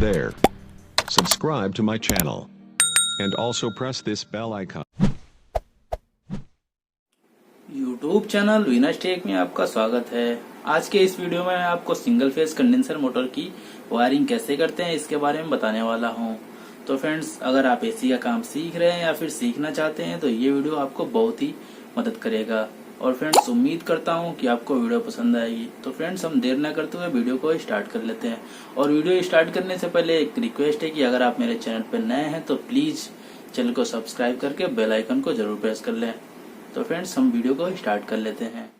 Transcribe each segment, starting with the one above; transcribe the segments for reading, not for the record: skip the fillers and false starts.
there. Subscribe to my channel. And also press this bell icon. YouTube channel Venus tech में आपका स्वागत है। आज के इस वीडियो में मैं आपको सिंगल फेज कंडेंसर मोटर की वायरिंग कैसे करते हैं इसके बारे में बताने वाला हूं। तो फ्रेंड्स, अगर आप एसी का काम सीख रहे हैं या फिर सीखना चाहते हैं तो ये वीडियो आपको बहुत ही मदद करेगा। और फ्रेंड्स, उम्मीद करता हूं कि आपको वीडियो पसंद आएगी। तो फ्रेंड्स, हम देर न करते हुए वीडियो को स्टार्ट कर लेते हैं। और वीडियो स्टार्ट करने से पहले एक रिक्वेस्ट है कि अगर आप मेरे चैनल पर नए हैं तो प्लीज चैनल को सब्सक्राइब करके बेल आइकन को जरूर प्रेस कर लें। तो फ्रेंड्स, हम वीडियो को स्टार्ट कर लेते हैं।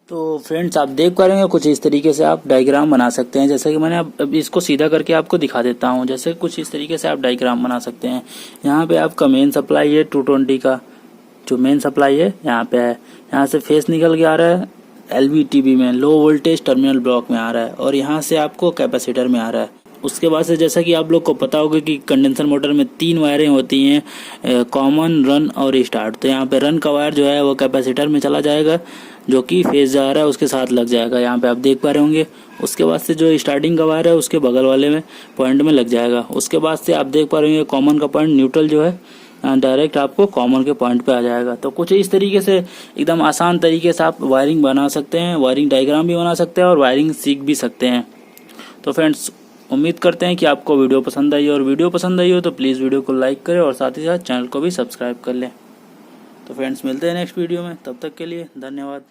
तो फ्रेंड्स, आप देख पा रहे हैं कुछ इस तरीके से आप डायग्राम बना सकते हैं। जैसे कि मैंने अब इसको सीधा करके आपको दिखा देता हूं। जैसे कुछ इस तरीके से आप डायग्राम बना सकते हैं। यहाँ पे आपका मेन सप्लाई है 220 का, जो मेन सप्लाई है यहाँ पे है। यहाँ से फेस निकल के आ रहा है LVTB में, लो वोल्टेज टर्मिनल ब्लॉक में आ रहा है, और यहाँ से आपको कैपेसिटर में आ रहा है। उसके बाद से जैसा कि आप लोग को पता होगा कि कंडेंसर मोटर में 3 वायरें होती हैं, कॉमन, रन और स्टार्ट। तो यहाँ पे रन का वायर जो है वो कैपेसिटर में चला जाएगा, जो कि फेज जा रहा है उसके साथ लग जाएगा। यहाँ पे आप देख पा रहे होंगे। उसके बाद से जो स्टार्टिंग का वायर है उसके बगल वाले में पॉइंट में लग जाएगा। उसके बाद से आप देख पा रहे होंगे कॉमन का पॉइंट, न्यूट्रल जो है डायरेक्ट आपको कॉमन के पॉइंट पे आ जाएगा। तो कुछ इस तरीके से एकदम आसान तरीके से आप वायरिंग बना सकते हैं, वायरिंग डायग्राम भी बना सकते हैं और वायरिंग सीख भी सकते हैं। तो फ्रेंड्स, उम्मीद करते हैं कि आपको वीडियो पसंद आई, और वीडियो पसंद आई हो तो प्लीज़ वीडियो को लाइक करें और साथ ही साथ चैनल को भी सब्सक्राइब कर लें। तो फ्रेंड्स, मिलते हैं नेक्स्ट वीडियो में, तब तक के लिए धन्यवाद।